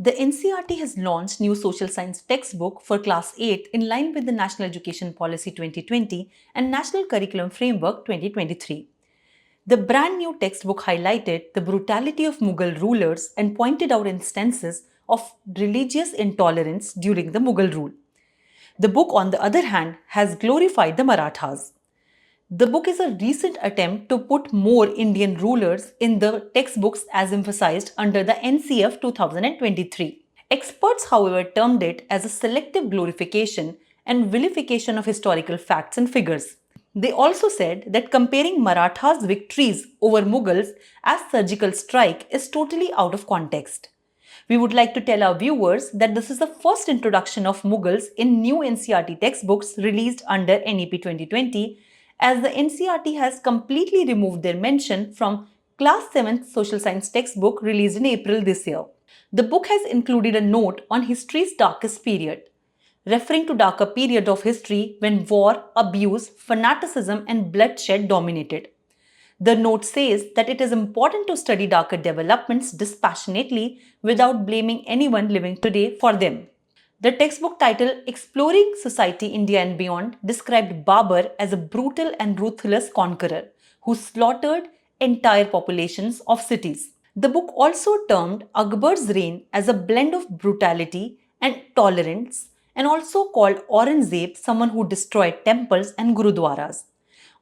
The NCERT has launched new social science textbook for class 8 in line with the National Education Policy 2020 and National Curriculum Framework 2023. The brand new textbook highlighted the brutality of Mughal rulers and pointed out instances of religious intolerance during the Mughal rule. The book, on the other hand, has glorified the Marathas. The book is a recent attempt to put more Indian rulers in the textbooks as emphasized under the NCF 2023. Experts, however, termed it as a selective glorification and vilification of historical facts and figures. They also said that comparing Marathas' victories over Mughals as surgical strike is totally out of context. We would like to tell our viewers that this is the first introduction of Mughals in new NCERT textbooks released under NEP 2020, as the NCERT has completely removed their mention from Class 7th Social Science textbook released in April this year. The book has included a note on history's darkest period, referring to darker period of history when war, abuse, fanaticism and bloodshed dominated. The note says that it is important to study darker developments dispassionately without blaming anyone living today for them. The textbook title Exploring Society, India and Beyond described Babur as a brutal and ruthless conqueror who slaughtered entire populations of cities. The book also termed Akbar's reign as a blend of brutality and tolerance and also called Aurangzeb someone who destroyed temples and gurudwaras.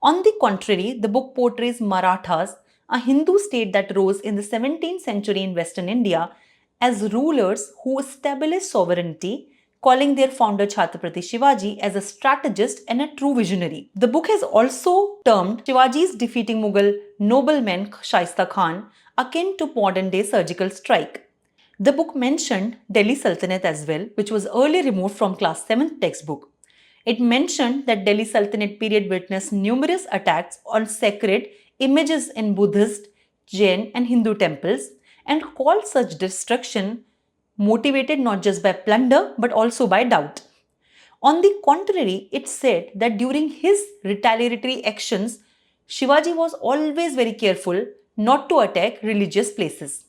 On the contrary, the book portrays Marathas, a Hindu state that rose in the 17th century in Western India, as rulers who established sovereignty, calling their founder Chhatrapati Shivaji as a strategist and a true visionary. The book has also termed Shivaji's defeating Mughal nobleman Shaista Khan akin to modern-day surgical strike. The book mentioned Delhi Sultanate as well, which was earlier removed from class 7th textbook. It mentioned that Delhi Sultanate period witnessed numerous attacks on sacred images in Buddhist, Jain and Hindu temples and called such destruction motivated not just by plunder but also by doubt. On the contrary, it said that during his retaliatory actions, Shivaji was always very careful not to attack religious places.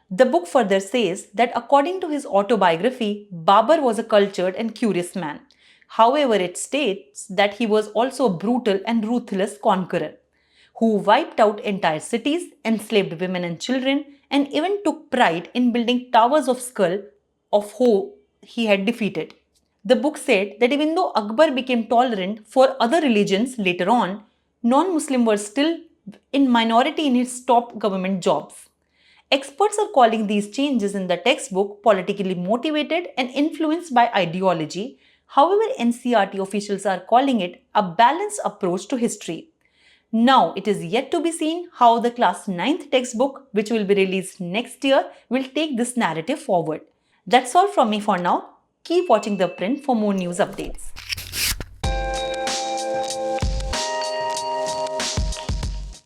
The book further says that according to his autobiography, Babur was a cultured and curious man. However, it states that he was also a brutal and ruthless conqueror who wiped out entire cities, enslaved women and children, and even took pride in building towers of skull of who he had defeated. The book said that even though Akbar became tolerant for other religions later on, non-Muslims were still in minority in his top government jobs. Experts are calling these changes in the textbook politically motivated and influenced by ideology. However, NCERT officials are calling it a balanced approach to history. Now, it is yet to be seen how the class 9th textbook, which will be released next year, will take this narrative forward. That's all from me for now. Keep watching The Print for more news updates.